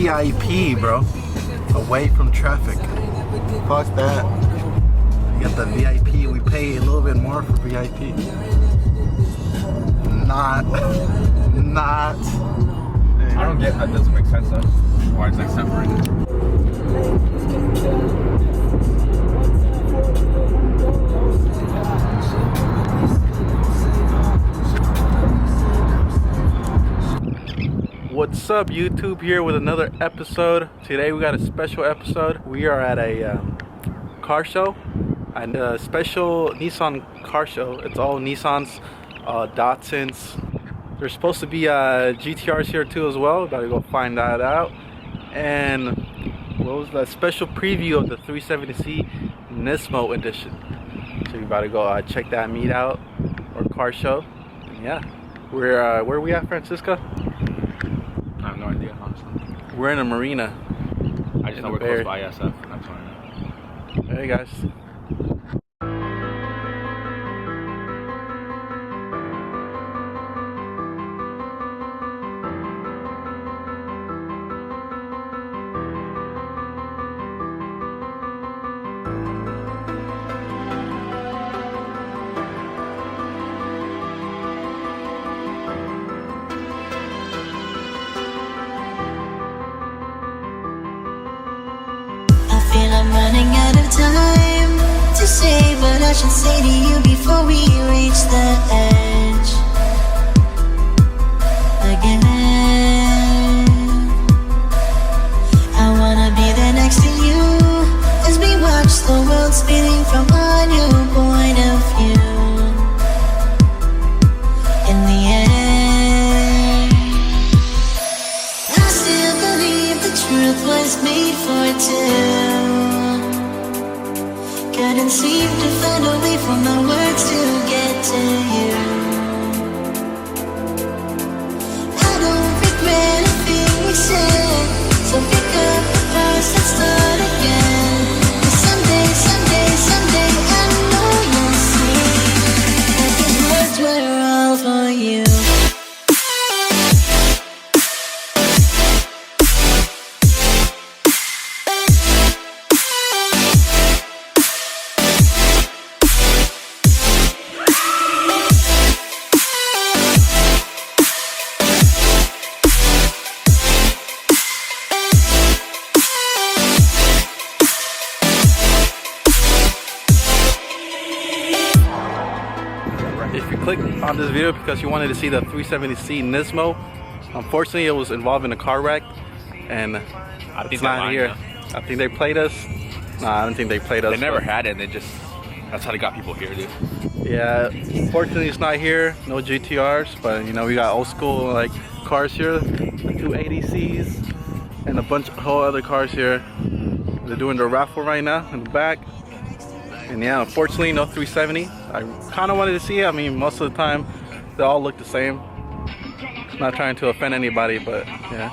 VIP, bro. Away from traffic. Fuck that. You got the VIP. We pay a little bit more for VIP. Not. I don't get how it doesn't make sense though. Why it's like separated. What's up, YouTube? Here with another episode. Today we got a special episode. We are at a car show, and a special Nissan car show. It's all Nissans, Datsuns. There's supposed to be GTRs here too as well. Gotta go find that out. And what was the special preview of the 370C Nismo edition? So we about to go check that meet out or car show. And yeah, we're where are we at, Francisco? I have no idea, honestly. We're in a marina. I just know we're close by SF, and that's why. Hey guys. I'm running out of time to say what I should say to you before we reach the edge again. I wanna be there next to you as we watch the world spinning from a new point of view. In the end, I still believe the truth was made for two. Couldn't seem to find a way from the words to get to you. I don't regret a thing we said, so pick up the past and start again. 'Cause someday, I know you'll see that these words were all for you. If you clicked on this video because you wanted to see the 370C Nismo, unfortunately it was involved in a car wreck, and it's not here. I think they played us. Nah, I don't think they played us. They never had it. They just, that's how they got people here, dude. Yeah, unfortunately it's not here. No GTRs, but you know, we got old school like cars here, the 280Cs, and a bunch of whole other cars here. They're doing the raffle right now in the back. And yeah, unfortunately no 370. I kind of wanted to see it. I mean, most of the time they all look the same. Not trying to offend anybody, but yeah.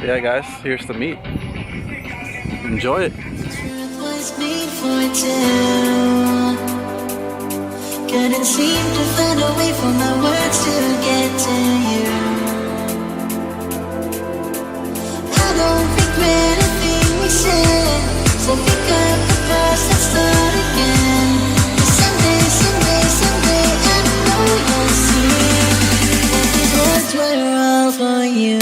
Yeah guys, here's the meet. Enjoy it. Couldn't seem to find a way for my words to get to you. I don't regret a thing we said, so pick up the past and start again. 'Cause someday, I know you'll see that these words were all for you.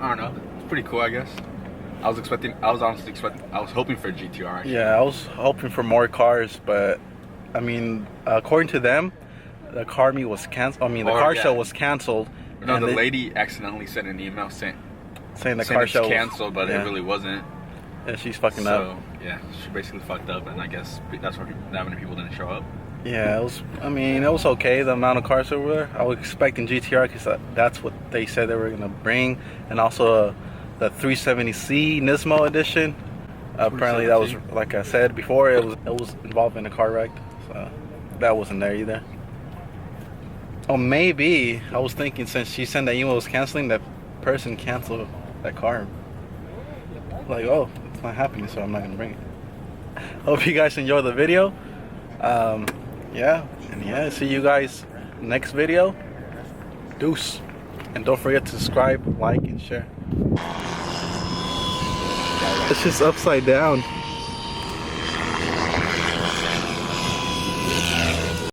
I don't know. It's pretty cool, I guess. I was hoping for a GTR. Actually. Yeah, I was hoping for more cars, but I mean, according to them, the car meet was canceled. I mean, the car show was canceled. No, and the lady accidentally sent an email saying the car show was canceled, but it really wasn't. Yeah, she's fucking up. So yeah, she basically fucked up, and I guess that's why that many people didn't show up. Yeah, it was. I mean, it was okay. The amount of cars over there. I was expecting GTR because that's what they said they were gonna bring, and also the 370C Nismo edition. Apparently, that was, like I said before, it was involved in a car wreck, so that wasn't there either. Oh, maybe I was thinking since she sent that email was canceling, that person canceled that car. Like, oh, it's not happening, so I'm not gonna bring it. Hope you guys enjoy the video. Yeah, see you guys next video. Deuce. And don't forget to subscribe, like, and share. It's just upside down.